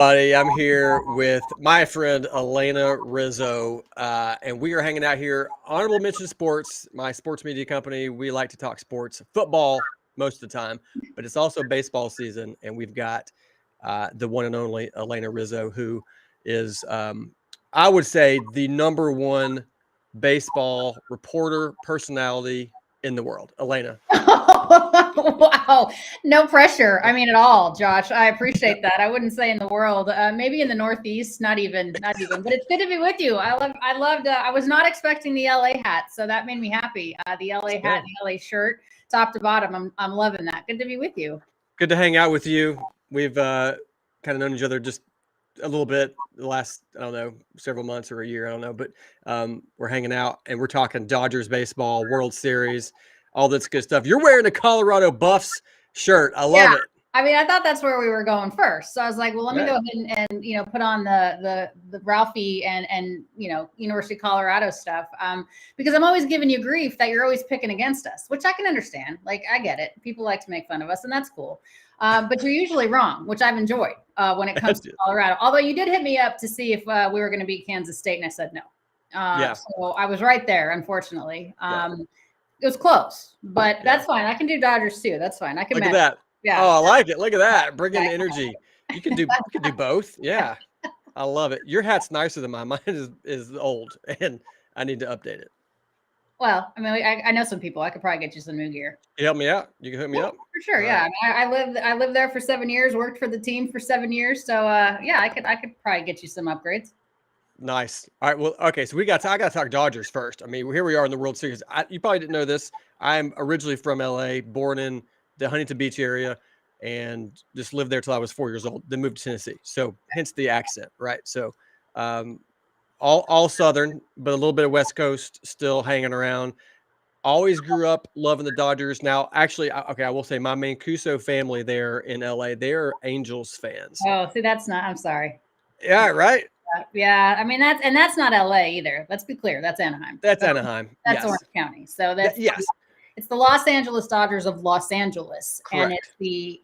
Buddy, I'm here with my friend Alanna Rizzo, and we are hanging out here. Honorable Mention Sports, my sports media company. We like to talk sports, football most of the time, but it's also baseball season, and we've got the one and only Alanna Rizzo, who is, I would say, the number one baseball reporter personality in the world. Alanna. Wow. No pressure. I mean, at all, Josh. I appreciate that. I wouldn't say in the world, maybe in the Northeast, not even, but it's good to be with you. I was not expecting the LA hat. So that made me happy. The LA hat, and the LA shirt, top to bottom. I'm loving that. Good to be with you. Good to hang out with you. We've kind of known each other just a little bit the last, I don't know, several months or a year. I don't know, but we're hanging out and we're talking Dodgers baseball, World Series, all this good stuff. You're wearing a Colorado Buffs shirt. I love it. I mean, I thought that's where we were going first. So I was like, well, let me go ahead and put on the Ralphie and University of Colorado stuff. Because I'm always giving you grief that you're always picking against us, which I can understand. Like, I get it. People like to make fun of us, and that's cool. But you're usually wrong, which I've enjoyed when it comes to Colorado. Although you did hit me up to see if we were going to beat Kansas State, and I said no. So I was right there, unfortunately. It was close, but that's fine. I can do Dodgers too. That's fine. I can Look at that. Yeah. Oh, I like it. Look at that. Bring in the energy. You can do both. Yeah. I love it. Your hat's nicer than mine. Mine is old and I need to update it. Well, I mean, I know some people. I could probably get you some new gear. You help me out. You can hook me up for sure. Yeah, I mean, I lived there for 7 years. Worked for the team for 7 years. So I could probably get you some upgrades. Nice. All right. Well, okay. So I got to talk Dodgers first. I mean, here we are in the World Series. You probably didn't know this. I'm originally from LA, born in the Huntington Beach area, and just lived there till I was 4 years old. Then moved to Tennessee. So hence the accent, right? So all Southern, but a little bit of West Coast still hanging around. Always grew up loving the Dodgers. Now, actually, okay, I will say my Mancuso family there in LA, they're Angels fans. Oh, see, that's not. I'm sorry. Yeah, right. Yeah, I mean that's not LA either. Let's be clear. That's Anaheim. That's Anaheim. That's Orange County. So that's yes. It's the Los Angeles Dodgers of Los Angeles, Correct. and it's the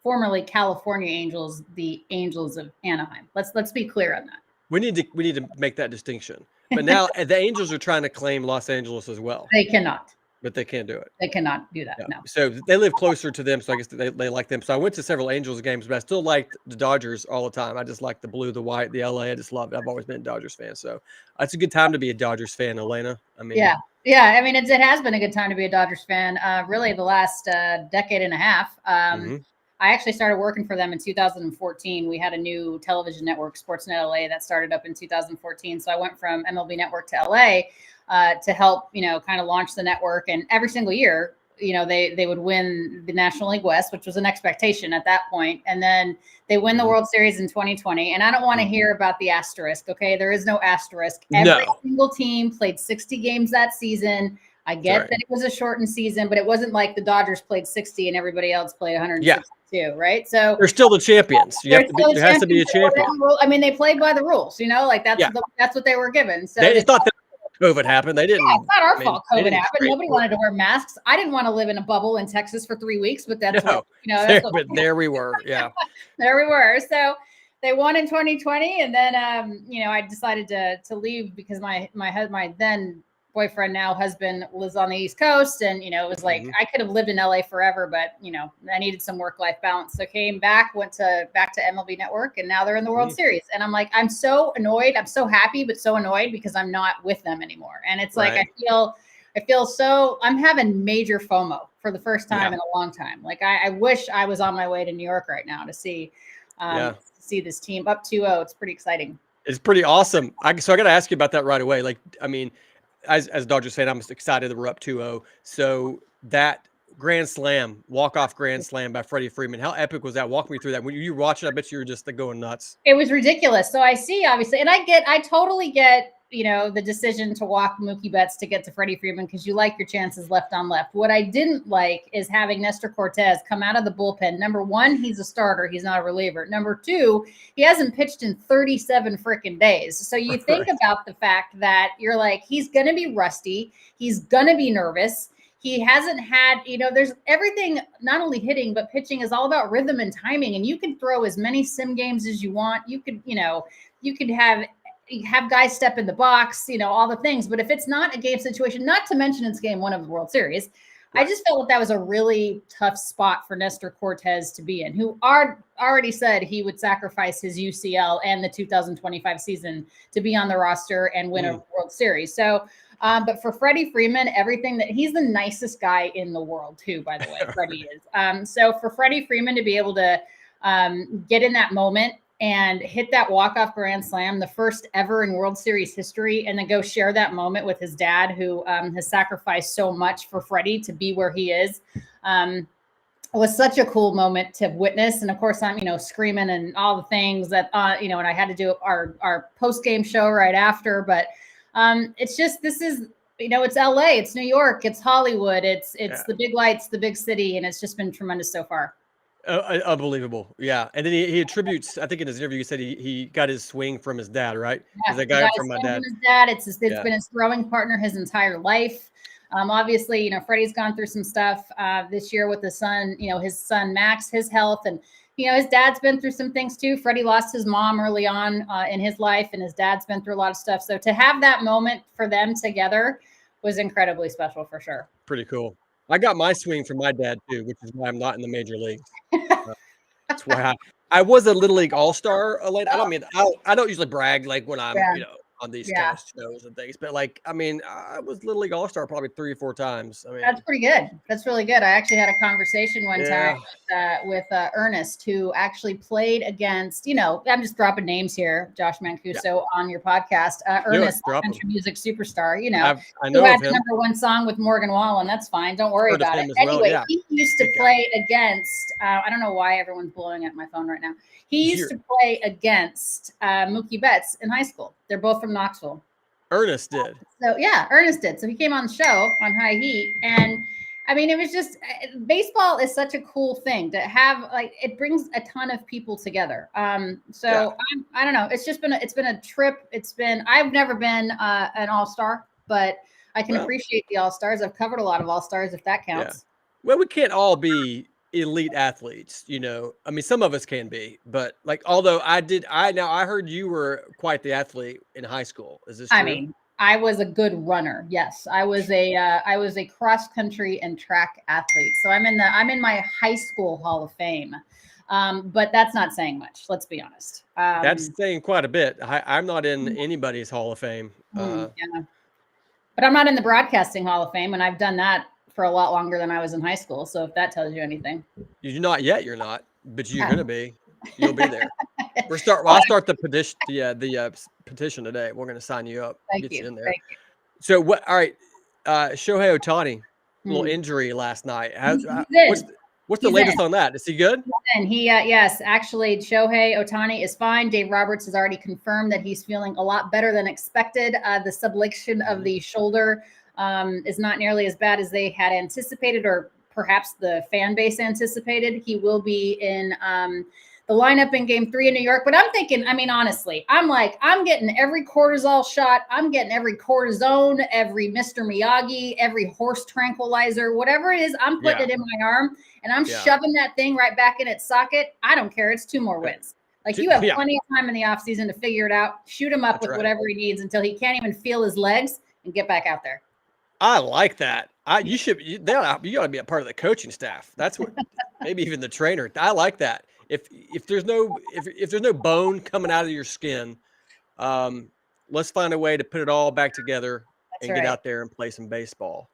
formerly California Angels, the Angels of Anaheim. Let's be clear on that. We need to make that distinction. But now the Angels are trying to claim Los Angeles as well. They cannot. But they can't do it. They cannot do that. No. So they live closer to them. So I guess they like them. So I went to several Angels games, but I still liked the Dodgers all the time. I just like the blue, the white, the LA. I just love it. I've always been a Dodgers fan. So it's a good time to be a Dodgers fan, Alanna. I mean, yeah. I mean, it has been a good time to be a Dodgers fan. Really, the last decade and a half. I actually started working for them in 2014. We had a new television network, Sportsnet LA, that started up in 2014. So I went from MLB Network to LA to help, kind of launch the network. And every single year, they would win the National League West, which was an expectation at that point. And then they win the World Series in 2020. And I don't want to hear about the asterisk. Okay. There is no asterisk. Every single team played 60 games that season. I get that it was a shortened season, but it wasn't like the Dodgers played 60 and everybody else played 162, right? So they're still the champions. There has to be a champion. I mean, they played by the rules, like that's what they were given. So they thought that COVID happened. They didn't. Yeah, it's not our fault. COVID happened. Nobody wanted to wear masks. I didn't want to live in a bubble in Texas for 3 weeks, but that's but there we were. Yeah, there we were. So they won in 2020, and then I decided to leave because my then boyfriend, now husband, lives on the East Coast, and it was like I could have lived in LA forever, but I needed some work-life balance. So came back, went back to MLB Network, and now they're in the World Series. And I'm like, I'm so annoyed. I'm so happy, but so annoyed because I'm not with them anymore. And it's like I feel so I'm having major FOMO for the first time in a long time. Like I wish I was on my way to New York right now to see this team up 2-0. It's pretty exciting. It's pretty awesome. So I got to ask you about that right away. Like, I mean, as Dodgers fan, I'm excited that we're up 2-0. So that grand slam, walk-off grand slam by Freddie Freeman, how epic was that? Walk me through that. When you watch it, I bet you were just going nuts. It was ridiculous. So I see, obviously, and I totally get, the decision to walk Mookie Betts to get to Freddie Freeman because you like your chances left on left. What I didn't like is having Nestor Cortez come out of the bullpen. Number one, he's a starter. He's not a reliever. Number two, he hasn't pitched in 37 freaking days. So you think about the fact that you're like, he's going to be rusty. He's going to be nervous. He hasn't had, there's everything, not only hitting, but pitching is all about rhythm and timing. And you can throw as many sim games as you want. You could, you could have guys step in the box, all the things. But if it's not a game situation, not to mention it's game one of the World Series, I just felt that was a really tough spot for Nestor Cortes to be in, who already said he would sacrifice his UCL and the 2025 season to be on the roster and win a World Series. So, but for Freddie Freeman, he's the nicest guy in the world too, by the way, Freddie is. So for Freddie Freeman to be able to get in that moment and hit that walk-off grand slam, the first ever in World Series history, and then go share that moment with his dad, who has sacrificed so much for Freddie to be where he is, was such a cool moment to witness. And of course, I'm, screaming and all the things that, and I had to do our post-game show right after. But it's just, this is, it's LA, it's New York, it's Hollywood, it's the big lights, the big city, and it's just been tremendous so far. Unbelievable. Yeah. And then he attributes, I think in his interview, he said he got his swing from his dad, right? Yeah, he got it from my dad. His dad. It's been his throwing partner his entire life. Obviously, Freddie's gone through some stuff this year with his son, his son Max, his health, and his dad's been through some things too. Freddie lost his mom early on in his life, and his dad's been through a lot of stuff. So to have that moment for them together was incredibly special for sure. Pretty cool. I got my swing from my dad too, which is why I'm not in the major leagues. That's why I was a Little League All-Star. I don't usually brag like when I'm, on these kind of shows and things, but I was Little League All-Star probably 3 or 4 times. That's pretty good. That's really good. I actually had a conversation one time with Ernest, who actually played against, I'm just dropping names here, Josh Mancuso on your podcast. Ernest, country music superstar, I know who had of the him. *number 1 song with Morgan Wallen. That's fine. Don't worry about it. Anyway, he used to play against, I don't know why everyone's blowing at my phone right now. He used to play against Mookie Betts in high school. They're both from Knoxville. Ernest did. So Ernest did. So he came on the show on High Heat, and it was just, baseball is such a cool thing to have. Like, it brings a ton of people together. I don't know. It's been a trip. I've never been an all-star, but I can appreciate the all-stars. I've covered a lot of all-stars, if that counts. Yeah. Well, we can't all be elite athletes, some of us can be, but although I heard you were quite the athlete in high school. Is this true? I was a good runner. Yes. I was a cross country and track athlete. So I'm in my high school Hall of Fame. But that's not saying much. Let's be honest. That's saying quite a bit. I'm not in anybody's Hall of Fame. But I'm not in the Broadcasting Hall of Fame, and I've done that for a lot longer than I was in high school. So if that tells you anything. You're not yet. You're not, but you're going to be. You'll be there. I'll start the petition. The petition today. We're going to sign you up. Thank you in there. Thank you. So what? All right. Shohei Ohtani, little injury last night. What's the latest on that? Is he good? And yes, actually, Shohei Ohtani is fine. Dave Roberts has already confirmed that he's feeling a lot better than expected. The subluxation of the shoulder is not nearly as bad as they had anticipated, or perhaps the fan base anticipated. He will be in the lineup in Game 3 in New York. But I'm thinking, honestly, I'm getting every cortisol shot. I'm getting every cortisone, every Mr. Miyagi, every horse tranquilizer, whatever it is. I'm putting it in my arm, and I'm shoving that thing right back in its socket. I don't care. It's 2 more wins. You have plenty of time in the offseason to figure it out. Shoot him up with whatever he needs until he can't even feel his legs, and get back out there. I like that. You got to be a part of the coaching staff. That's what, maybe even the trainer. I like that. If there's no bone coming out of your skin, let's find a way to put it all back together and get out there and play some baseball.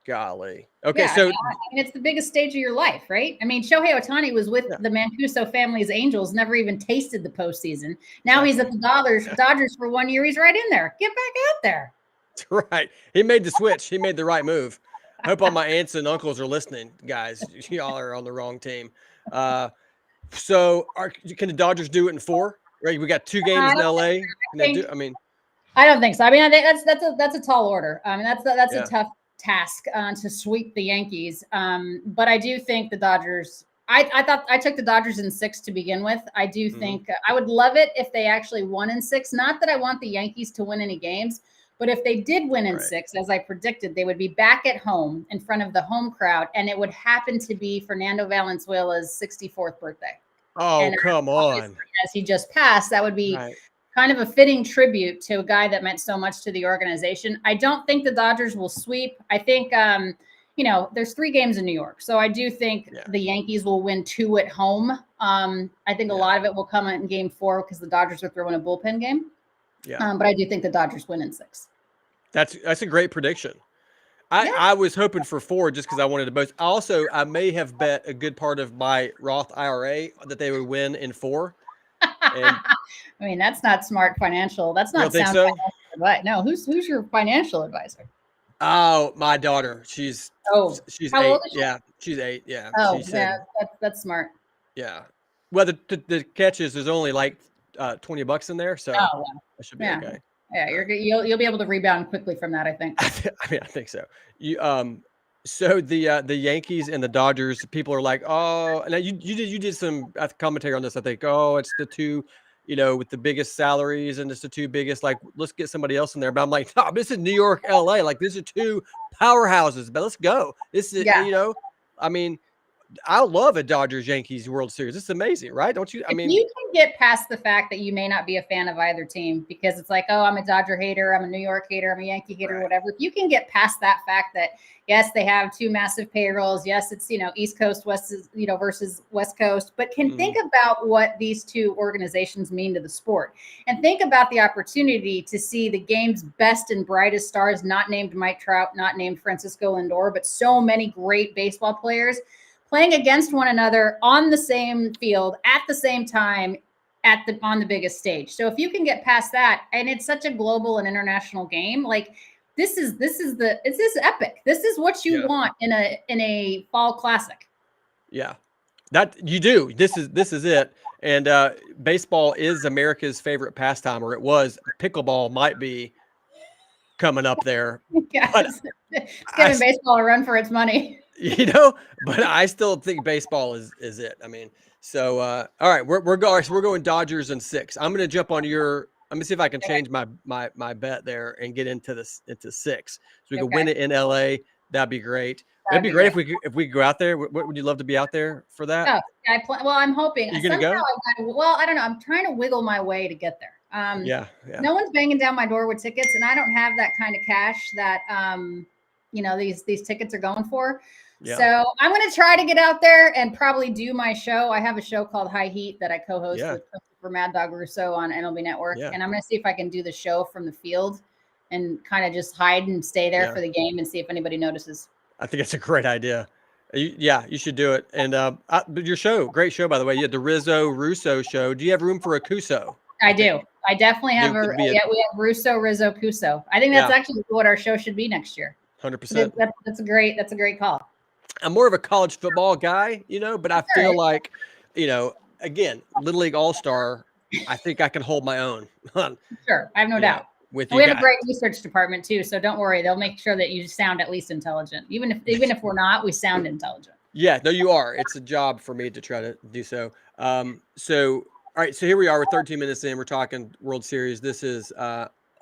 Golly. Okay, so it's the biggest stage of your life, right? Shohei Ohtani was with the Mancuso family's Angels, never even tasted the postseason. Now he's at the Dodgers for 1 year. He's right in there. Get back out there. That's right. He made the switch. He made the right move. I hope all my aunts and uncles are listening, guys. Y'all are on the wrong team. So can the Dodgers do it in 4? Right, we got 2 games in LA. I don't think so. I think that's a tall order. That's a tough task to sweep the Yankees. But I do think the Dodgers. I thought I took the Dodgers in 6 to begin with. I do think I would love it if they actually won in 6. Not that I want the Yankees to win any games, But if they did win in Right. 6, as I predicted, they would be back at home in front of the home crowd, and it would happen to be Fernando Valenzuela's 64th birthday. Oh, And come on. as he just passed, that would be Right. kind of a fitting tribute to a guy that meant so much to the organization. I don't think the Dodgers will sweep. I think, there's 3 games in New York. So I do think the Yankees will win 2 at home. I think a lot of it will come in game 4 because the Dodgers are throwing a bullpen game. Yeah. But I do think the Dodgers win in 6. That's a great prediction. I was hoping for 4 just because I wanted to both. I may have bet a good part of my Roth IRA that they would win in 4. And I mean, that's not smart financial. That's you not don't think sound so? financial advice. No, who's your financial advisor? Oh, my daughter. She's how 8. old is she? Yeah, she's 8. Yeah. Oh, She said, that's smart. yeah. Well, the catch is there's only like $20 in there, so Oh, wow. that should be okay. Yeah, you'll be able to rebound quickly from that, I think. I think so. So the Yankees and the Dodgers, people are like, oh, now you did some commentary on this. I think, oh, it's the 2, with the biggest salaries, and it's the 2 biggest. Like, let's get somebody else in there. But I'm like, no, this is New York, LA. Like, these are 2 powerhouses. But let's go. This is, I mean, I love a Dodgers Yankees World Series. It's amazing, right? Don't you? I mean, you can get past the fact that you may not be a fan of either team because it's like, oh, I'm a Dodger hater, I'm a New York hater, I'm a Yankee hater, right. whatever. If you can get past that fact that yes, they have 2 massive payrolls, yes, it's East Coast, West versus West Coast, but can think about what these 2 organizations mean to the sport, and think about the opportunity to see the game's best and brightest stars, not named Mike Trout, not named Francisco Lindor, but so many great baseball players playing against one another on the same field at the same time on the biggest stage. So if you can get past that, and it's such a global and international game, like this is epic. This is what you want in a fall classic. Yeah, that you do. This is it. And baseball is America's favorite pastime, or it was. Pickleball might be coming up there. It's giving baseball a run for its money. But I still think baseball is it. I mean, so all right, we're going Dodgers in 6. I'm going to jump on your. Let me see if I can change my bet there and get into 6, so we can win it in LA. That'd be great. It'd be great if we could go out there. Would you love to be out there for that? Oh, I'm hoping. You're gonna go? I don't know. I'm trying to wiggle my way to get there. Yeah. No one's banging down my door with tickets, and I don't have that kind of cash that these tickets are going for. Yeah. So I'm going to try to get out there and probably do my show. I have a show called High Heat that I co-host with for Mad Dog Russo on MLB Network, and I'm going to see if I can do the show from the field and kind of just hide and stay there for the game and see if anybody notices. I think it's a great idea. You should do it. And your show, great show, by the way. You had the Rizzo Russo show. Do you have room for a Cuso? I do. I definitely have we have Russo, Rizzo, Cuso. I think that's actually what our show should be next year. 100%. That's a great call. I'm more of a college football guy, but I feel like, again, Little League All-Star, I think I can hold my own. Sure. I have no doubt. We have a great research department too, so don't worry. They'll make sure that you sound at least intelligent. Even if we're not, we sound intelligent. Yeah, no, you are. It's a job for me to try to do so. All right, so here we are. We're 13 minutes in. We're talking World Series. This is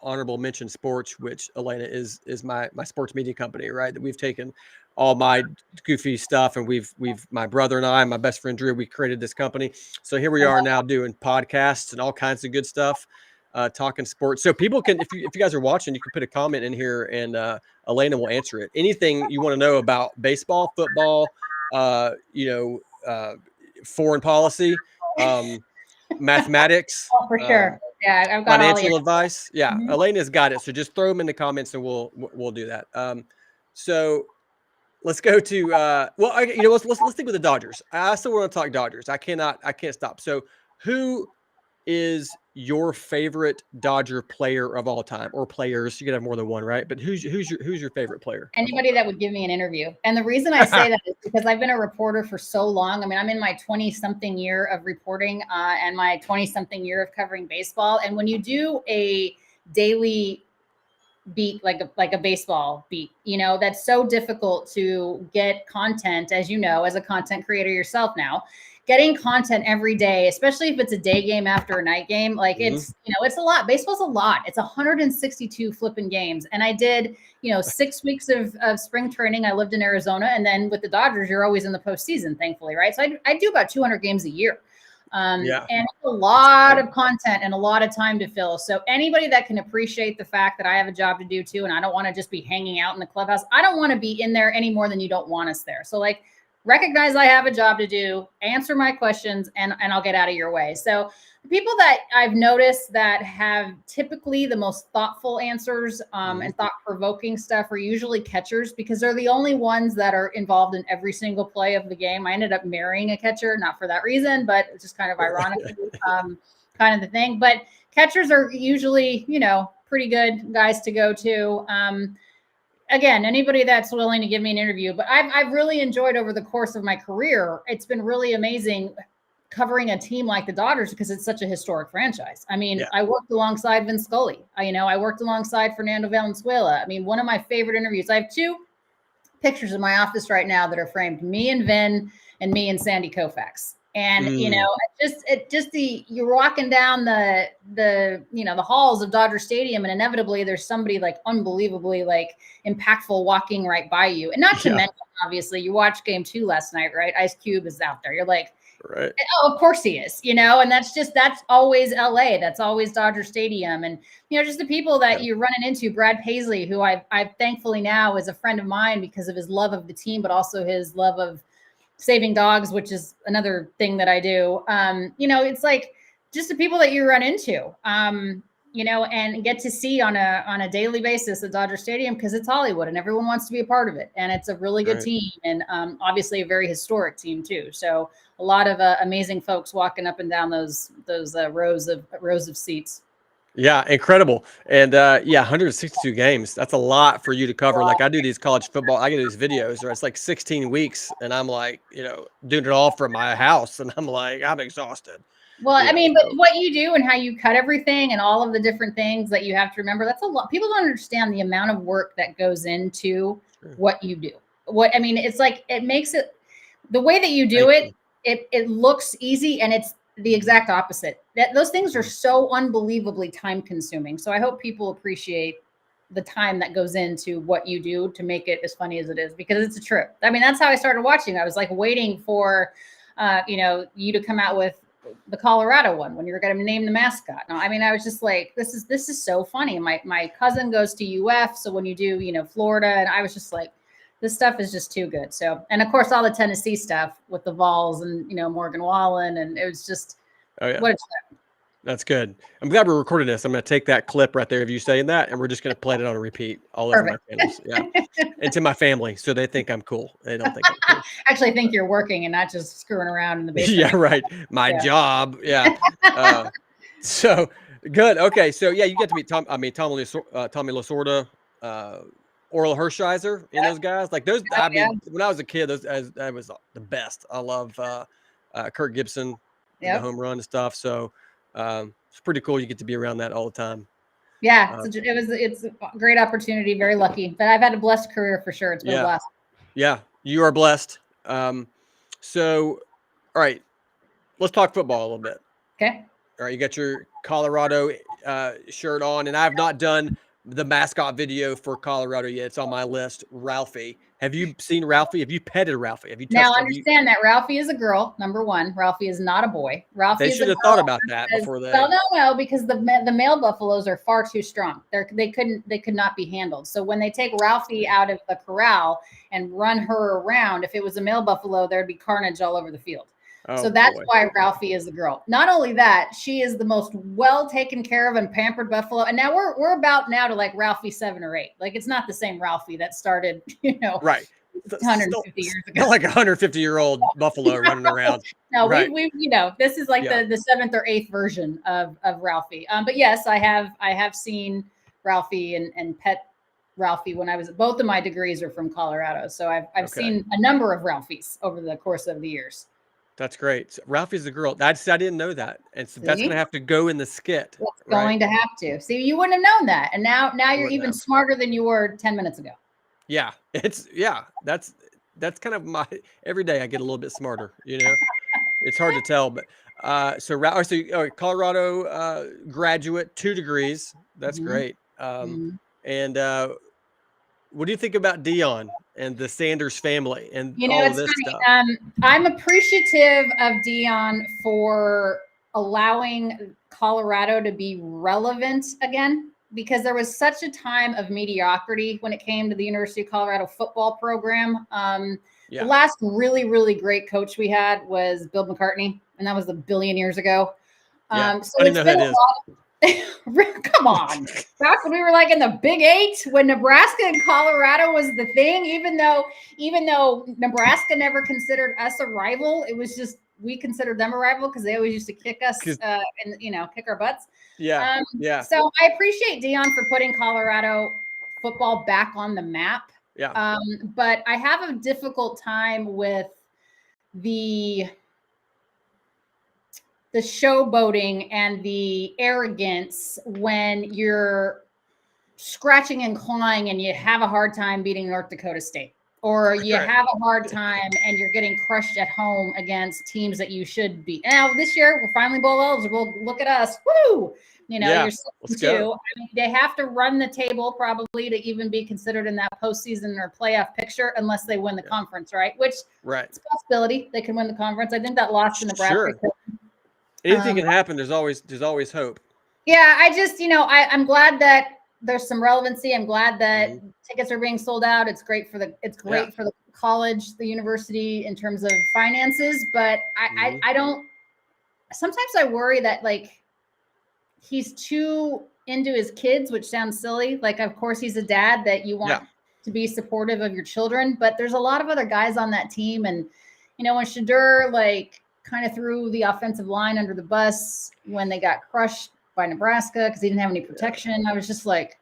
Honorable Mention Sports, which Alanna is my sports media company, right? That we've taken all my goofy stuff, and we've my brother and I, my best friend Drew, we created this company. So here we are now doing podcasts and all kinds of good stuff, talking sports. So people can, if you guys are watching, you can put a comment in here, and Alanna will answer it. Anything you want to know about baseball, football, foreign policy, mathematics, for sure. Yeah, I've got financial advice. Yeah, Alanna's got it. So just throw them in the comments, and we'll do that. So let's go to let's stick with the Dodgers. I still want to talk Dodgers. I can't stop. So who is your favorite Dodger player of all time, or players? You can have more than one, right? But who's your favorite player? Anybody that would give me an interview. And the reason I say that is because I've been a reporter for so long. I mean, I'm in my 20-something year of reporting and my 20-something year of covering baseball. And when you do a daily beat like a baseball beat, that's so difficult to get content, as you know, as a content creator yourself now. getting content every day, especially if it's a day game after a night game, like it's, it's a lot. Baseball's a lot. It's 162 flipping games. And I did, 6 weeks of spring training. I lived in Arizona. And then with the Dodgers, you're always in the postseason, thankfully, right? So I do about 200 games a year. And it's a lot of content and a lot of time to fill. So anybody that can appreciate the fact that I have a job to do too, and I don't want to just be hanging out in the clubhouse. I don't want to be in there any more than you don't want us there. So like, recognize I have a job to do, answer my questions, and I'll get out of your way. So the people that I've noticed that have typically the most thoughtful answers and thought-provoking stuff are usually catchers, because they're the only ones that are involved in every single play of the game. I ended up marrying a catcher, not for that reason, but it's just kind of ironic, kind of the thing. But catchers are usually, pretty good guys to go to. Again, anybody that's willing to give me an interview, but I've really enjoyed over the course of my career. It's been really amazing covering a team like the Dodgers because it's such a historic franchise. I mean, I worked alongside Vin Scully. I worked alongside Fernando Valenzuela. I mean, one of my favorite interviews. I have 2 pictures in my office right now that are framed, me and Vin and me and Sandy Koufax. And, you're walking down the halls of Dodger Stadium, and inevitably there's somebody like unbelievably like impactful walking right by you. And not to mention, obviously, you watched Game 2 last night, right? Ice Cube is out there. You're like, right. Oh, of course he is, and that's always LA. That's always Dodger Stadium. And, just the people that you're running into, Brad Paisley, who I've thankfully now is a friend of mine because of his love of the team, but also his love of saving dogs, which is another thing that I do. It's like just the people that you run into, and get to see on a daily basis at Dodger Stadium, because it's Hollywood and everyone wants to be a part of it. And it's a really good team, and obviously a very historic team too. So a lot of amazing folks walking up and down those rows of seats. Yeah, incredible. And 162 games. That's a lot for you to cover. Like I do these college football, I get these videos where it's like 16 weeks and I'm like, doing it all from my house, and I'm like, I'm exhausted. Well, but what you do and how you cut everything and all of the different things that you have to remember, that's a lot. People don't understand the amount of work that goes into what you do. It's like, it makes it, the way that you do it looks easy, and it's the exact opposite. That those things are so unbelievably time consuming. So I hope people appreciate the time that goes into what you do to make it as funny as it is, because it's a trip. That's how I started watching. I was like waiting for, you to come out with the Colorado one when you were going to name the mascot. No, I was just like, this is so funny. My cousin goes to UF. So when you do, Florida, and I was just like, this stuff is just too good. So, and of course, all the Tennessee stuff with the Vols and, Morgan Wallen. And it was just, what a trip. That's good. I'm glad we're recording this. I'm going to take that clip right there of you saying that, and we're just going to play it on a repeat all over my channels. Yeah. And to my family, so they think I'm cool. They don't think I'm cool. Actually, I think you're working and not just screwing around in the basement. Yeah, right. My job. Yeah. So good. Okay. So yeah, you get to meet Tommy Lasorda, Oral Hershiser, and those guys. Like those. When I was a kid, that was the best. I love Kirk Gibson, the home run and stuff. So it's pretty cool. You get to be around that all the time. Yeah, it's a great opportunity. Very lucky, but I've had a blessed career for sure. It's been a blast. Yeah, you are blessed. So, all right, let's talk football a little bit. Okay. All right, you got your Colorado shirt on, and I have not done the mascot video for Colorado yet. It's on my list. Ralphie. Have you seen Ralphie? Have you petted Ralphie? Have you touched now understand that Ralphie is a girl, number one. Ralphie is not a boy. Ralphie they should have thought about that before they. Well, no, because the male buffaloes are far too strong. They could not be handled. So when they take Ralphie out of the corral and run her around, if it was a male buffalo, there'd be carnage all over the field. So that's why Ralphie is a girl. Not only that, she is the most well taken care of and pampered buffalo. And now we're about now to like Ralphie 7 or 8. Like it's not the same Ralphie that started, right. 150 years ago. Not like a 150-year-old buffalo running around. No, we this is like the 7th or 8th version of Ralphie. But yes, I have seen Ralphie and pet Ralphie when I was, both of my degrees are from Colorado. So I've seen a number of Ralphies over the course of the years. That's great. So Ralphie's the girl. I didn't know that. And so that's going to have to go in the skit. It's going to have to. See, you wouldn't have known that. And now you're even smarter than you were 10 minutes ago. Yeah. That's kind of my every day I get a little bit smarter, It's hard to tell, but Colorado graduate, 2 degrees. That's Mhm. great. Mhm. And what do you think about Dion and the Sanders family and You know, all of it's this funny. stuff? I'm appreciative of Dion for allowing Colorado to be relevant again because there was such a time of mediocrity when it came to the University of Colorado football program. The Yeah, last really, really great coach we had was Bill McCartney, and that was a billion years ago. yeah. So I don't it's know who been that a is. lot. Come on. Back when we were like in the Big Eight, when Nebraska and Colorado was the thing, even though Nebraska never considered us a rival, it was just we considered them a rival because they always used to kick us 'Cause- and kick our butts. yeah, yeah, So I appreciate Dion for putting Colorado football back on the map. yeah. But I have a difficult time with the showboating and the arrogance when you're scratching and clawing and you have a hard time beating North Dakota State, or you Right. have a hard time and you're getting crushed at home against teams that you should beat. Now, this year, we're finally bowl eligible. Look at us. Woo! Yeah, You're let's 6-2. go. I mean, they have to run the table probably to even be considered in that postseason or playoff picture unless they win the conference, right? Which Right. it's a possibility they can win the conference. I think that loss to Nebraska. Sure. Anything can happen. There's always hope. Yeah, I just, I'm glad that there's some relevancy. I'm glad that Mhm. tickets are being sold out. It's great for Yeah. the college, the university in terms of finances. But Mhm. I don't. Sometimes I worry that like he's too into his kids, which sounds silly. Like, of course, he's a dad that you want Yeah. to be supportive of your children, but there's a lot of other guys on that team, and when Shadur like kind of threw the offensive line under the bus when they got crushed by Nebraska because he didn't have any protection. I was just like,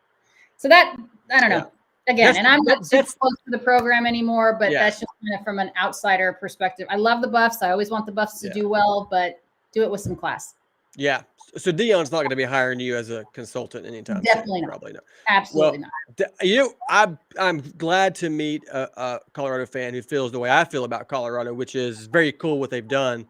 so that I don't Yeah. know. Again, and I'm not super That's close to the program anymore, but yeah. that's just kind of from an outsider perspective. I love the Buffs. I always want the Buffs to Yeah. do well, but do it with some class. Yeah. So Dion's not going to be hiring you as a consultant anytime soon. Definitely not. Probably not. Absolutely Well, not. I'm glad to meet a Colorado fan who feels the way I feel about Colorado, which is very cool what they've done.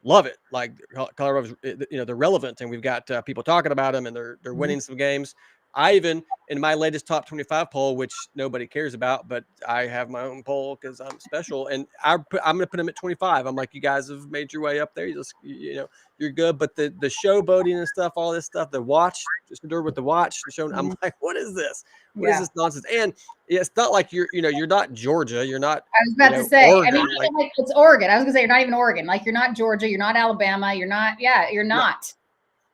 Love it. Like Colorado's, they're relevant, and we've got people talking about them, and they're winning some games. I even in my latest top 25 poll, which nobody cares about, but I have my own poll because I'm special, and I'm going to put them at 25. I'm like, you guys have made your way up there. You're good, but the showboating and stuff, all this stuff, the watch, just with the watch, the show. I'm like, what is this? What is this nonsense? And it's not like you're not Georgia. You're not. I was about to say, Oregon, I mean, like it's Oregon. I was gonna say you're not even Oregon. Like you're not Georgia. You're not Alabama. You're not. Yeah, you're not.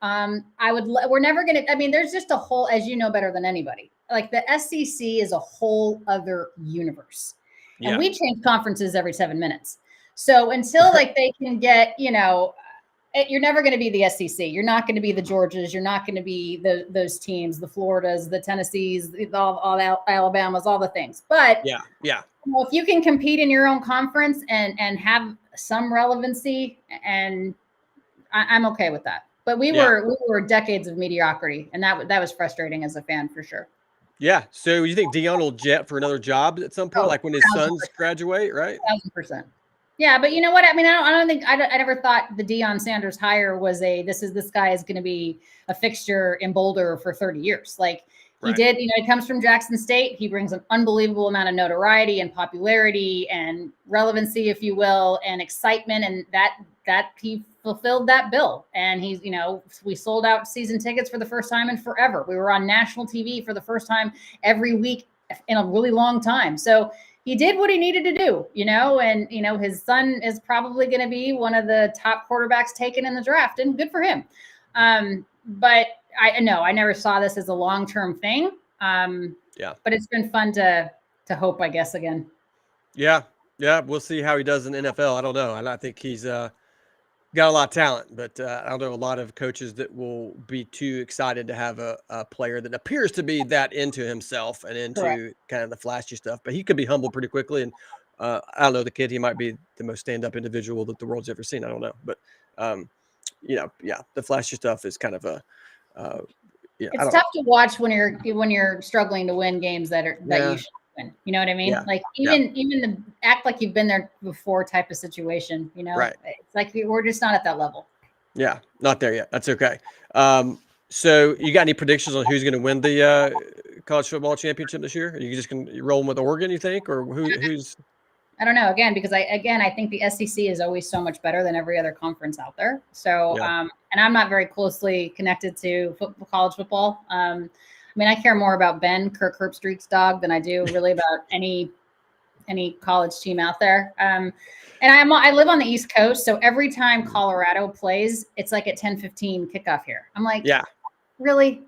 We're never gonna. I mean, there's just a whole, as you know better than anybody. Like the SEC is a whole other universe, and we change conferences every 7 minutes. So until like they can get, you're never going to be the SEC. You're not going to be the Georgias. You're not going to be those teams, the Floridas, the Tennessees, all Alabamas, all the things. But if you can compete in your own conference and have some relevancy, and I'm okay with that. But we were decades of mediocrity, and that was frustrating as a fan for sure. Yeah. So you think Dion will jet for another job at some point, like when his 1,000%. sons graduate, right? 1,000%. Yeah, but you know what? I mean, I don't think I never thought the Deion Sanders hire was this guy is going to be a fixture in Boulder for 30 years. Like he did, he comes from Jackson State. He brings an unbelievable amount of notoriety and popularity and relevancy, if you will, and excitement. And that he fulfilled that bill. And he's, we sold out season tickets for the first time in forever. We were on national TV for the first time every week in a really long time. So he did what he needed to do, and, his son is probably going to be one of the top quarterbacks taken in the draft, and good for him. But I never saw this as a long-term thing. But it's been fun to hope, I guess, again. Yeah. Yeah. We'll see how he does in the NFL. I don't know. And I think he's got a lot of talent, but I don't know a lot of coaches that will be too excited to have a player that appears to be that into himself and into kind of the flashy stuff. But he could be humbled pretty quickly. And I don't know, the kid, he might be the most stand-up individual that the world's ever seen. I don't know. But, the flashy stuff is kind of it's tough to watch when you're struggling to win games that you should win. You know what I mean? Yeah. Like Yeah. even the act like you've been there before type of situation. You know, Right. it's like we're just not at that level. Yeah. Not there yet. That's okay. So you got any predictions on who's going to win the college football championship this year? Are you just going to roll with Oregon, you think, or who's? I don't know. Again, because I think the SEC is always so much better than every other conference out there. So, Yeah. And I'm not very closely connected to college football. I mean, I care more about Ben Kirk Herbstreit's dog than I do really about any college team out there. And I live on the East Coast, so every time Colorado plays, it's like at 10:15 kickoff here. I'm like, Yeah. really?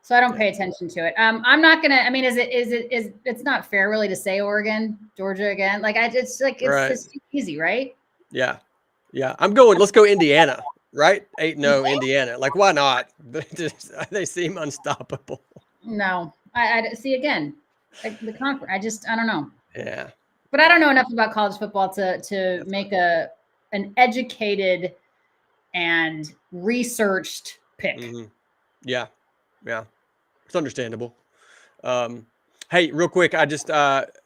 So I don't Yeah. pay attention to it. I'm not gonna. I mean, is it's not fair really to say Oregon, Georgia again? Like it's Right. it's easy, right? Yeah. Yeah. Let's go Indiana, right? 8-0 Indiana. Like, why not? They seem unstoppable. No, I see again, like the conference. I don't know. Yeah. But I don't know enough about college football to make an educated and researched pick. Mm-hmm. Yeah. Yeah. It's understandable. Hey, real quick, I just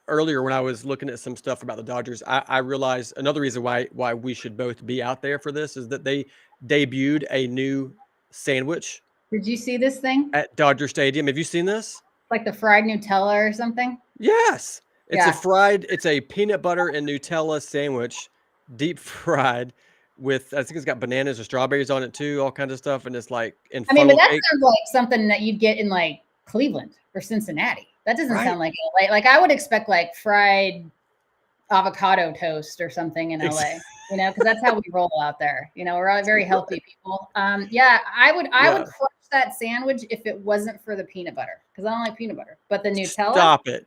earlier when I was looking at some stuff about the Dodgers, I realized another reason why we should both be out there for this is that they debuted a new sandwich Did you see this thing? at Dodger Stadium. Have you seen this? Like the fried Nutella or something? Yes. Yeah. It's a peanut butter and Nutella sandwich, deep fried with, I think it's got bananas or strawberries on it too, all kinds of stuff. And it's like in I mean, but funnel that cake. sounds like something that you'd get in like Cleveland or Cincinnati. That doesn't Right. sound like LA. Like I would expect like fried avocado toast or something in LA, you know, because that's how we roll out there. You know, we're all very healthy people. Yeah, I would crush that sandwich if it wasn't for the peanut butter because I don't like peanut butter. But the Nutella, Stop it.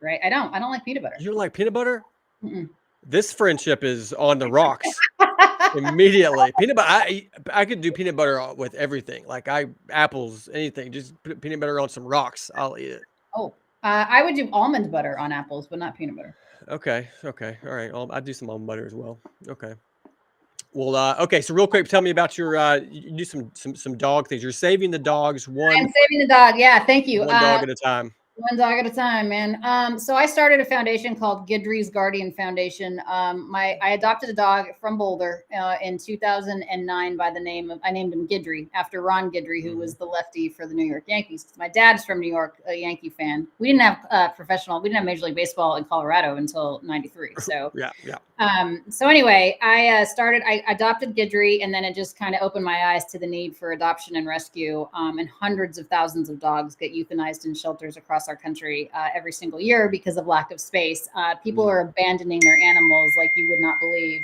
right? I don't like peanut butter. You don't like peanut butter? Mm-mm. This friendship is on the rocks immediately. Peanut butter. I could do peanut butter with everything. Like apples, anything. Just put peanut butter on some rocks. I'll eat it. Oh, I would do almond butter on apples, but not peanut butter. Okay. Okay. All right. I do some almond butter as well. Okay. Well, okay. So real quick, tell me about your, you do some dog things. You're saving the dogs I'm one saving the dog. Yeah, thank you. dog at a time. One dog at a time, man. So I started a foundation called Guidry's Guardian Foundation. I adopted a dog from Boulder in 2009 by the name of, I named him Guidry after Ron Guidry, who was the lefty for the New York Yankees. My dad's from New York, a Yankee fan. We didn't have we didn't have Major League Baseball in Colorado until '93. So Yeah. So anyway, I adopted Guidry, and then it just kind of opened my eyes to the need for adoption and rescue. And hundreds of thousands of dogs get euthanized in shelters across our country every single year because of lack of space. People are abandoning their animals like you would not believe.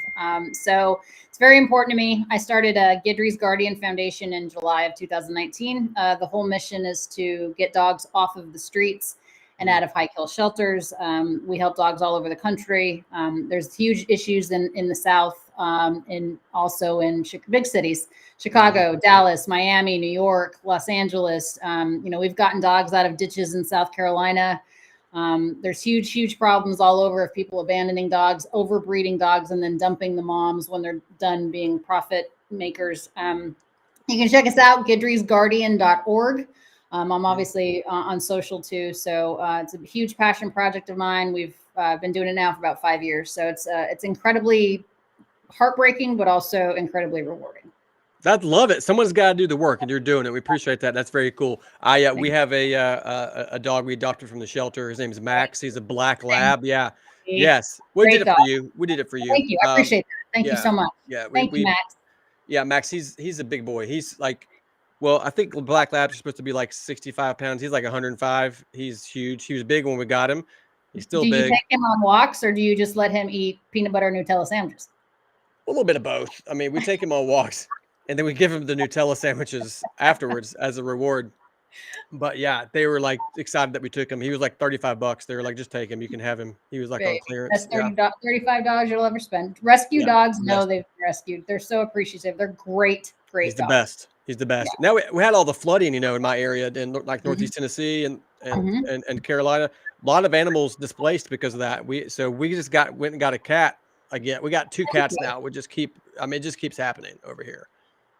So it's very important to me. I started Guidry's Guardian Foundation in July of 2019. The whole mission is to get dogs off of the streets and out of high kill shelters. We help dogs all over the country. There's huge issues in the South and also in big cities, Chicago, Dallas, Miami, New York, Los Angeles. We've gotten dogs out of ditches in South Carolina. There's huge problems all over of people abandoning dogs, overbreeding dogs, and then dumping the moms when they're done being profit makers. You can check us out, guidrysguardian.org. I'm obviously on social too, so it's a huge passion project of mine. We've been doing it now for about 5 years, so it's incredibly heartbreaking, but also incredibly rewarding. I'd love it. Someone's got to do the work, and you're doing it. We appreciate that. That's very cool. We have a dog we adopted from the shelter. His name is Max. He's a black lab. Yeah. Yes. We did it for you. We did it for you. Thank you. I appreciate that. Thank you so much. Yeah. Thank you, Max. Yeah, Max. He's a big boy. He's like, well, I think black labs are supposed to be like 65 pounds. He's like 105. He's huge. He was big when we got him. He's still big. Do you take him on walks, or do you just let him eat peanut butter Nutella sandwiches? A little bit of both. I mean, we take him on walks, and then we give him the Nutella sandwiches afterwards as a reward. But yeah, they were like excited that we took him. He was like $35. They were like, just take him. You can have him. He was like on clearance. That's $35 you'll ever spend. Rescue dogs know they've been rescued. They're so appreciative. They're great He's the dogs. best. He's the best. Yeah. Now we had all the flooding, in my area in like Northeast Tennessee and Carolina. A lot of animals displaced because of that. We just went and got a cat again. We got 2 cats now. It just keeps happening over here.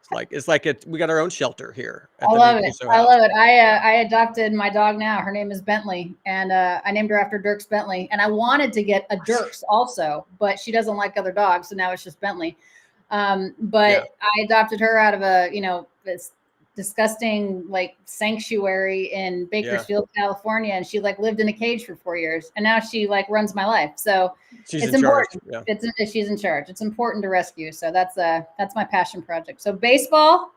It's Like it's like we got our own shelter here at I the love it. Mancuso I house. love it. I adopted my dog now. Her name is Bentley, and I named her after Dirks Bentley. And I wanted to get a Dirks also, but she doesn't like other dogs, so now it's just Bentley. Yeah. But I adopted her out of a this disgusting like sanctuary in Yeah. Bakersfield, California, and she like lived in a cage for 4 years, and now she like runs my life. So She's it's in charge. important. Yeah. She's in charge. It's important to rescue. So that's my passion project. So baseball,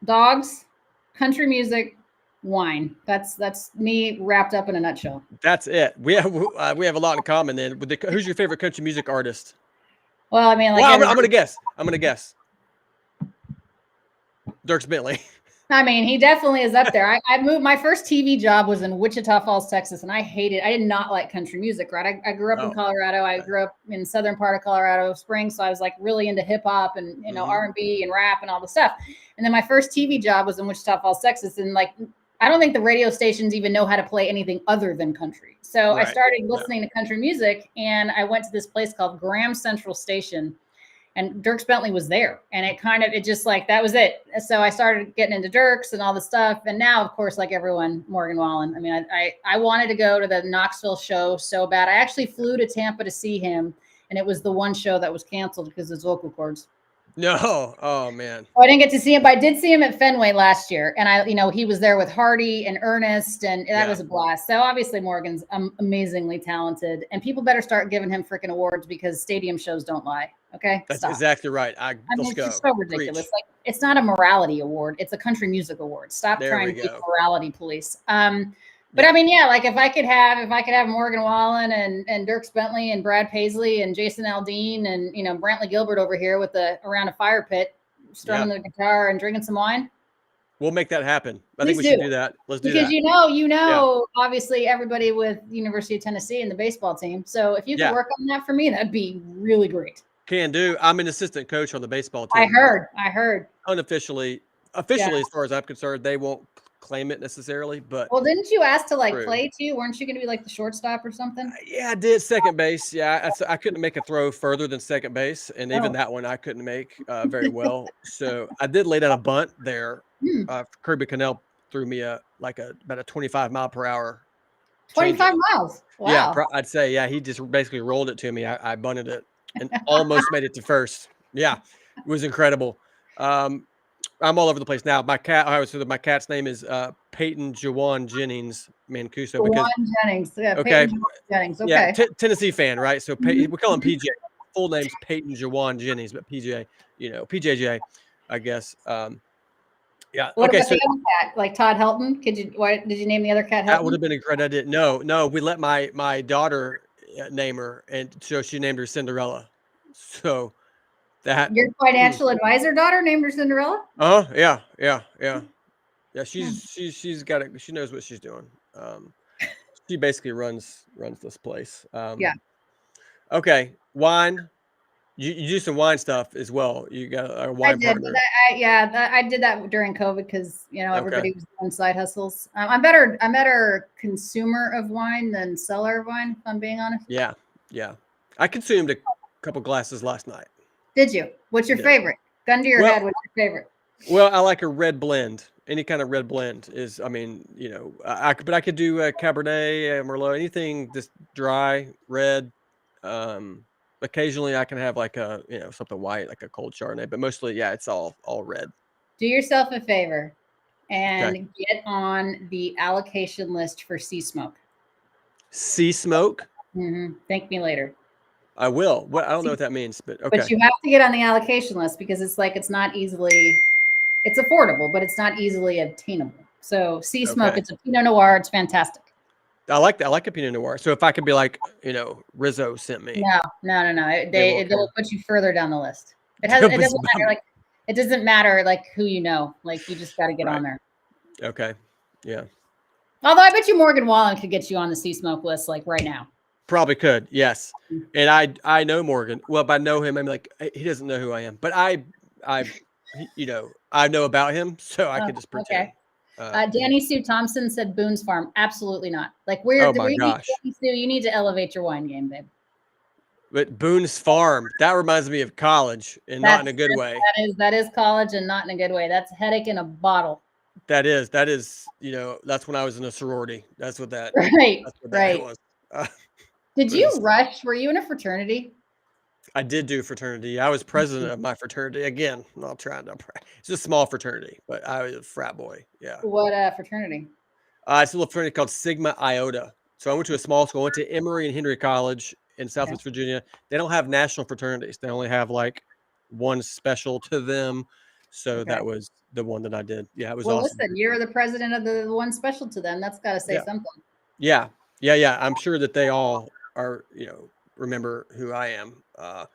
dogs, country music, wine. That's me wrapped up in a nutshell. That's it. We have a lot in common then. Who's your favorite country music artist? Well, I mean, like Well, I'm everybody. gonna guess. I'm gonna guess. Dirks Bentley. I mean, he definitely is up there. I moved. My first TV job was in Wichita Falls, Texas, and I did not like country music. Right, I grew up in Oh, Colorado. I grew up in southern part of Colorado Springs, so I was like really into hip hop and R&B and rap and all the stuff. And then my first TV job was in Wichita Falls, Texas, and like I don't think the radio stations even know how to play anything other than country. So I right. started listening to country music, and I went to this place called Graham Central Station. And Dirks Bentley was there, and it just like that was it. So I started getting into Dirks and all the stuff, and now of course, like everyone, Morgan Wallen. I mean, I wanted to go to the Knoxville show so bad. I actually flew to Tampa to see him, and it was the one show that was canceled because of his vocal cords. No. Oh man. So I didn't get to see him, but I did see him at Fenway last year, and he was there with Hardy and Ernest, and that was a blast. So obviously Morgan's amazingly talented, and people better start giving him freaking awards because stadium shows don't lie. Okay, That's stop. exactly right. I Let's mean, go. it's just so ridiculous. Preach. Like, it's not a morality award; it's a country music award. Stop There trying we to be go. morality police. But I mean, yeah, like if I could have Morgan Wallen and Dirks Bentley and Brad Paisley and Jason Aldean and Brantley Gilbert over here around a fire pit, strumming the guitar and drinking some wine. We'll make that happen. I Please think we should do that. Let's do because that. obviously everybody with University of Tennessee and the baseball team. So if you could work on that for me, that'd be really great. Can do. I'm an assistant coach on the baseball team. I heard. Officially, as far as I'm concerned, they won't claim it necessarily. But well, didn't you ask to play too? Weren't you going to be like the shortstop or something? Yeah, I did second base. Yeah, I couldn't make a throw further than second base, and even that one I couldn't make very well. So I did lay down a bunt there. Kirby Cannell threw me about a 25-mile-per-hour. 25 miles. Wow. Yeah, I'd say. Yeah, he just basically rolled it to me. I bunted it and almost made it to first. Yeah, it was incredible. I'm all over the place now. My cat's name is Peyton Jawan Jennings Mancuso. Jawan Jennings. Yeah, okay. Peyton Jennings. Okay. Yeah, Tennessee fan, right? So we call him PJ. Full name's Peyton Jawan Jennings, but PJ, PJJ, I guess. Yeah. What okay. about So the other cat, like Todd Helton? Why did you name the other cat Helton? That would have been a great idea. No, we let my daughter name her, and so she named her Cinderella. So that your financial advisor daughter named her Cinderella? Oh, yeah. She's got it. She knows what she's doing. She basically runs this place. Yeah. Okay, wine. You do some wine stuff as well. You got a wine partner. I did that during COVID because everybody was doing side hustles. I'm better consumer of wine than seller of wine, if I'm being honest. Yeah. I consumed a couple glasses last night. Did you? What's your favorite? Gun to your head. What's your favorite? Well, I like a red blend. Any kind of red blend is. I mean, I could do a Cabernet, Merlot, anything just dry red. Occasionally I can have like a something white, like a cold Chardonnay, but mostly it's all red. Do yourself a favor and get on the allocation list for Sea Smoke. Sea Smoke? Mm-hmm. Thank me later. I will. I don't know what that means, but okay. But you have to get on the allocation list because it's affordable, but it's not easily obtainable. So Sea Smoke, it's a Pinot Noir. It's fantastic. I like that. I like a Pinot Noir. So if I could be like, Rizzo sent me. No. They'll put you further down the list. It doesn't matter. It doesn't matter who you know. You just got to get on there. Okay. Yeah. Although I bet you Morgan Wallen could get you on the Sea Smoke list right now. Probably could. Yes. And I know Morgan. Well, if I know him, I'm like, he doesn't know who I am, but I know about him, so I could just pretend. Okay. Danny Sue Thompson said Boone's Farm. Absolutely not. Oh my gosh. Danny Sue, you need to elevate your wine game, babe. But Boone's Farm, that reminds me of college, and not in a good way. That is college, and not in a good way. That's headache in a bottle. That is, that's when I was in a sorority. That's what that Right. was. Did you rush? Were you in a fraternity? I did do fraternity. I was president of my fraternity. Again, I'm not trying to. It's a small fraternity, but I was a frat boy. Yeah. What fraternity? It's a little fraternity called Sigma Iota. So I went to a small school. I went to Emory and Henry College in Southwest Virginia. They don't have national fraternities. They only have like one special to them. So that was the one that I did. Yeah, it was awesome. Listen, you're the president of the one special to them. That's got to say something. Yeah. I'm sure that they all are, remember who I am. So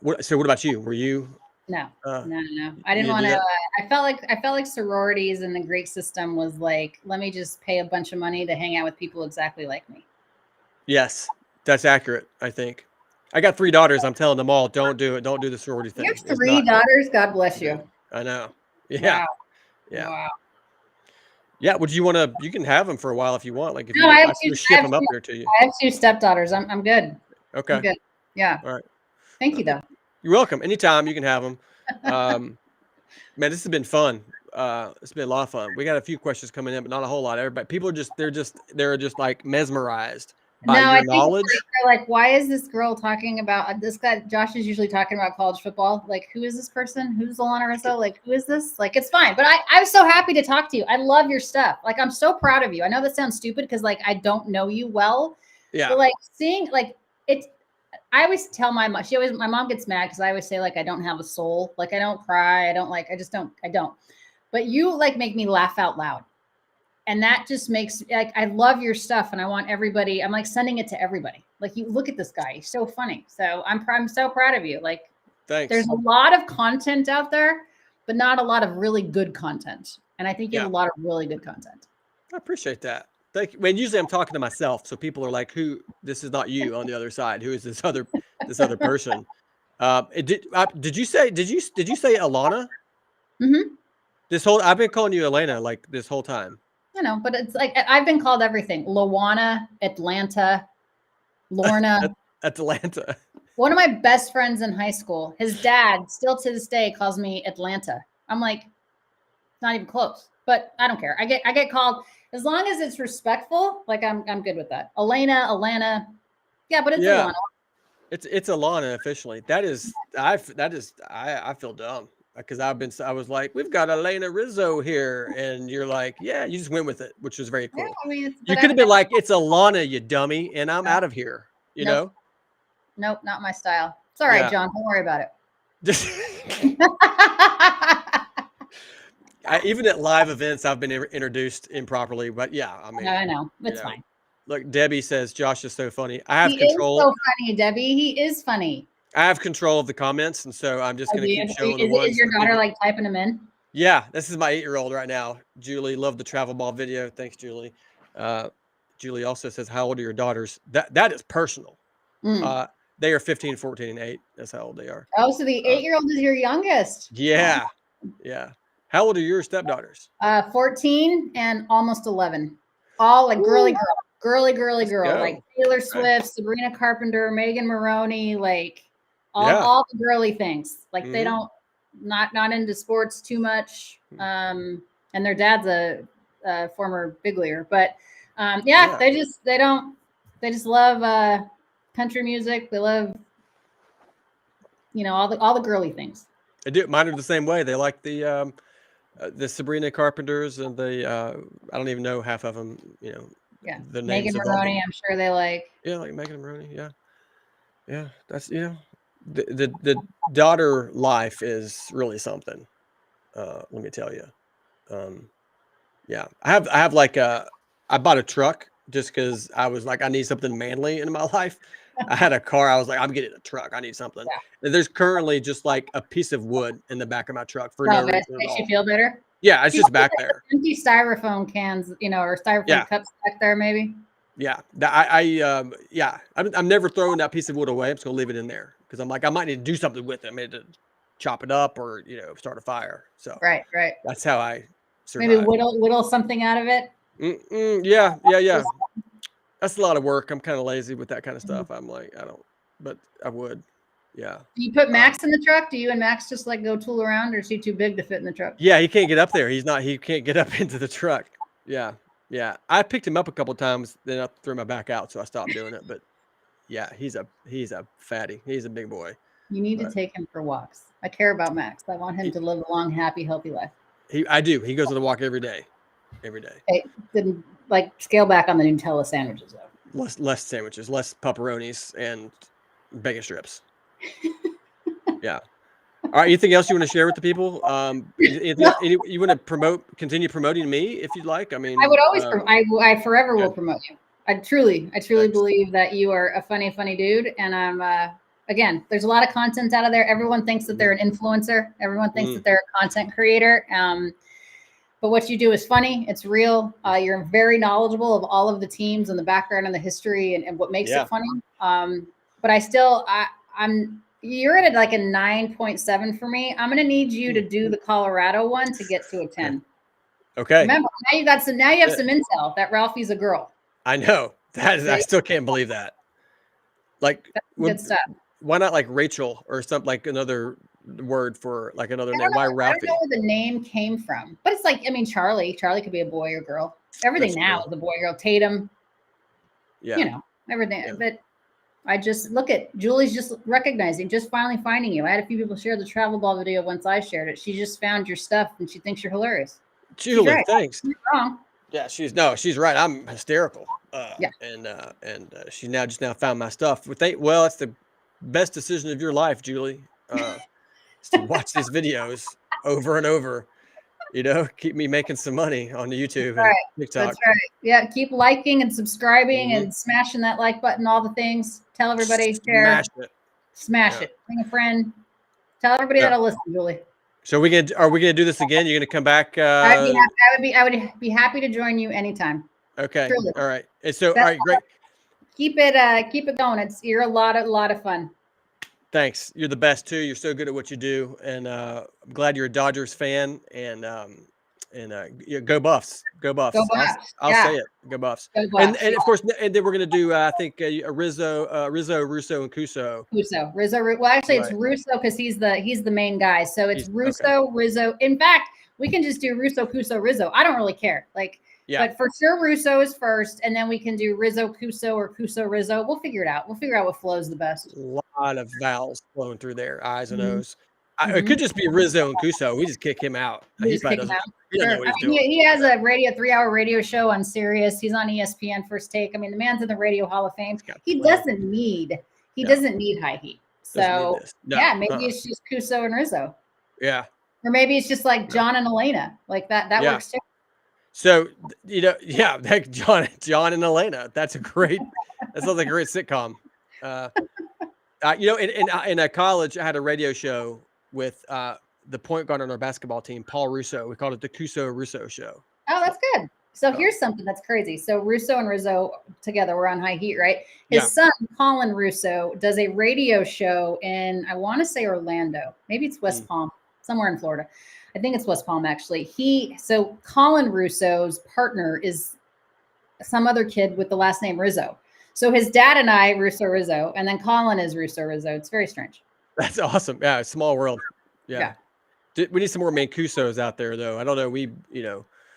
what about you? Were you? No. I didn't want to. I felt like sororities and the Greek system was like, let me just pay a bunch of money to hang out with people exactly like me. Yes, that's accurate. I think I got 3 daughters. I'm telling them all, don't do it. Don't do the sorority thing. You have 3 daughters. God bless you. I know. Yeah. Wow. Yeah. Wow. Yeah. Would you want to? You can have them for a while if you want. Like if no, I have to ship them up here to you. I have 2 stepdaughters. I'm good. Okay. I'm good. Yeah. All right. Thank you, though. You're welcome. Anytime you can have them. Man, this has been fun. It's been a lot of fun. We got a few questions coming in, but not a whole lot. Everybody, people they're just like mesmerized by your knowledge. They're like, why is this girl talking about this guy? Josh is usually talking about college football. Like, who is this person? Who's Alanna Rizzo? Like, who is this? Like, it's fine. But I'm so happy to talk to you. I love your stuff. Like, I'm so proud of you. I know that sounds stupid because like I don't know you well. Yeah. But like seeing like it's. I always tell my mom, my mom gets mad because I always say like, I don't have a soul. Like I don't cry. I don't. But you like make me laugh out loud. And that just makes like, I love your stuff and I want everybody, I'm like sending it to everybody. Like you look at this guy, he's so funny. So I'm so proud of you. Like thanks. There's a lot of content out there, but not a lot of really good content. And I think you have a lot of really good content. I appreciate that. Thank you. Usually I'm talking to myself, so people are like, "Who? This is not you on the other side. Who is this other person?" Did you say Alanna? Mm-hmm. I've been calling you Alanna like this whole time. But it's like I've been called everything: Lawana, Atlanta, Lorna, Atlanta. One of my best friends in high school, his dad, still to this day, calls me Atlanta. I'm like, not even close, but I don't care. I get called. As long as it's respectful, like I'm good with that. Alanna. Yeah, but it's Alanna. It's Alanna officially. I feel dumb because I was like, we've got Alanna Rizzo here. And you're like, yeah, you just went with it, which was very cool. Yeah, I mean, you could have been like, it's Alanna, you dummy, and I'm out of here. You know? Nope, not my style. It's all right, John. Don't worry about it. Even at live events, I've been introduced improperly, but yeah, I mean, I know it's fine. Look, Debbie says Josh is so funny. I have control. He is so funny, Debbie. He is funny. I have control of the comments, and so I'm just going to keep showing the ones. Is your daughter like typing them in? Yeah, this is my 8-year-old right now. Julie, love the travel ball video. Thanks, Julie. Julie also says, "How old are your daughters?" That is personal. They are 15, 14, and 8. That's how old they are. Oh, so the 8-year-old is your youngest. Yeah, yeah. How old are your stepdaughters? 14 and almost 11. All like girly girl, like Taylor Swift, Sabrina Carpenter, Megan Maroney, like all the girly things. Like they don't not into sports too much. And their dad's a former big leaguer, but they just love country music. They love all the girly things. I do. Mine are the same way. They like the Sabrina Carpenters and I don't even know half of them. The names Megan Maroney. I'm sure they like. Yeah, like Megan Maroney. Yeah. That's the daughter life is really something. Let me tell you. I have like I bought a truck just because I was like I need something manly in my life. I had a car. I was like, I'm getting a truck. I need something. Yeah. There's currently just like a piece of wood in the back of my truck for no reason. Makes you feel better? Yeah, it's just back there. Empty styrofoam cans, or styrofoam cups back there, maybe. Yeah, I'm never throwing that piece of wood away. I'm just gonna leave it in there because I'm like I might need to do something with it. I need to chop it up or start a fire. So right. That's how I survive. Maybe whittle something out of it. Yeah. That's a lot of work. I'm kind of lazy with that kind of stuff. I'm like, I don't. but I would. Yeah. Do you put Max in the truck? Do you and Max just like go tool around, or is he too big to fit in the truck? Yeah, he can't get up there. He can't get up into the truck. Yeah. Yeah. I picked him up a couple times, then I threw my back out, so I stopped doing it. But yeah, he's a fatty. He's a big boy. You need to But take him for walks. I care about Max. I want him to live a long, happy, healthy life. I do. He goes on a walk every day. Every day. Hey, didn't like scale back on the Nutella sandwiches though. Less sandwiches, less pepperonis and bacon strips. Yeah. All right. Anything else you want to share with the people? You want to continue promoting me if you'd like? I mean, I would always, I forever will promote you. I truly Thanks. believe that you are a funny dude. And I'm, again, there's a lot of content out of there. Everyone thinks that they're an influencer. Everyone thinks that they're a content creator. But what you do is funny. It's real. You're very knowledgeable of all of the teams and the background and the history and what makes it funny. But you're at like a 9.7 for me. I'm going to need you to do the Colorado one to get to a 10. Okay. Remember, now you have some intel that Ralphie's a girl. I know that. I still can't believe that. Like, good stuff. Why not like Rachel or something, like another word for like another name? Why Ralphie? I don't know where the name came from, but it's like, I mean, Charlie could be a boy or girl. Everything now is a boy or girl. Tatum. Yeah. You know, everything. Yeah. But I just look at Julie's just recognizing, just finally finding you. I had a few people share the travel ball video once I shared it. She just found your stuff and she thinks you're hilarious. Julie, right. Thanks. You're wrong. Yeah, she's right. I'm hysterical. Yeah. And she now found my stuff. Well, it's the best decision of your life, Julie. Is to watch these videos over and over. You know, keep me making some money on YouTube and TikTok. That's right. Yeah, keep liking and subscribing and smashing that like button, all the things. Tell everybody, share. Smash it. Bring a friend. Tell everybody that'll listen, Julie. So are we gonna do this again? You're gonna come back? I would be happy to join you anytime. Okay. Truly. All right. And so, all right, great. Keep it going. You're a lot of fun. Thanks. You're the best too. You're so good at what you do, and I'm glad you're a Dodgers fan. And go Buffs. Go Buffs. Go Buffs. I'll say it. Go Buffs. Go Buffs. And of course, and then we're gonna do I think Rizzo, Russo, and Cuso. Rizzo. Well, actually, it's Russo because he's the main guy. So it's Russo, Rizzo. In fact, we can just do Russo, Cuso, Rizzo. I don't really care. But for sure, Russo is first, and then we can do Rizzo, Cuso, or Cuso, Rizzo. We'll figure it out. We'll figure out what flows the best. A lot of vowels flowing through there, I's and O's. It could just be Rizzo and Cuso. We just kick him out. He doesn't know what he's doing. He has a 3-hour radio show on Sirius. He's on ESPN First Take. I mean, the man's in the Radio Hall of Fame. He doesn't need high heat. So maybe it's just Cuso and Rizzo. Yeah. Or maybe it's just like John and Alanna. Like that works too. So, like John and Alanna. That sounds like a great sitcom. In college, I had a radio show with the point guard on our basketball team, Paul Russo. We called it the Cuso Russo Show. Oh, that's good. So here's something that's crazy. So Russo and Rizzo together were on High Heat, right? His son, Colin Russo, does a radio show in, I want to say Orlando. Maybe it's West Palm, somewhere in Florida. I think it's West Palm, actually. So Colin Russo's partner is some other kid with the last name Rizzo. So his dad and I, Rizzo, and then Colin is Rizzo. It's very strange. That's awesome. Yeah, small world. Yeah. We need some more Mancusos out there, though. I don't know.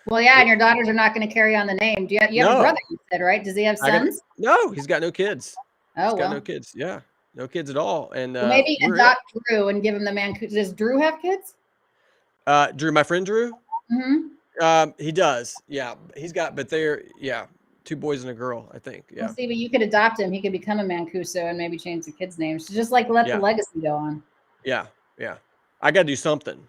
Well, yeah, and your daughters are not going to carry on the name. You have a brother, you said, right? Does he have sons? No, he's got no kids. Oh, got no kids. Yeah, no kids at all. And maybe adopt Drew and give him the Mancuso. Does Drew have kids? Drew, my friend Drew. Mm-hmm. He does. Yeah, but they're 2 boys and a girl, I think. Yeah. Well, see, but you could adopt him. He could become a Mancuso and maybe change the kids' names. So just let the legacy go on. Yeah. I got to do something.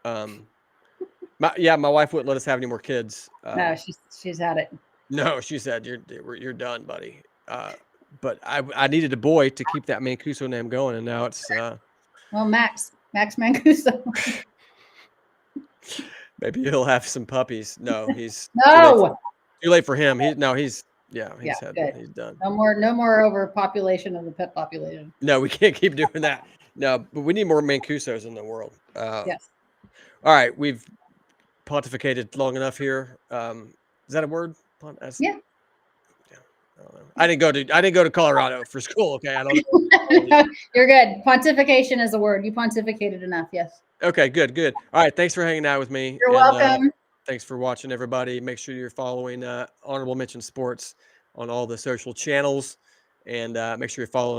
My wife wouldn't let us have any more kids. No, she's had it. No, she said you're done, buddy. But I needed a boy to keep that Mancuso name going, and now it's Max Mancuso. Maybe he'll have some puppies. No, he's too late for him. He's done. No more overpopulation of the pet population. No, we can't keep doing that. No, but we need more Mancusos in the world. Yes. All right, we've pontificated long enough here. Is that a word? Yeah. I didn't go to Colorado for school. Okay, I don't know. You're good. Pontification is a word. You pontificated enough. Yes. Okay, good. All right, thanks for hanging out with me, You're and welcome. thanks for watching, everybody. Make sure you're following Honorable Mention Sports on all the social channels, and make sure you're following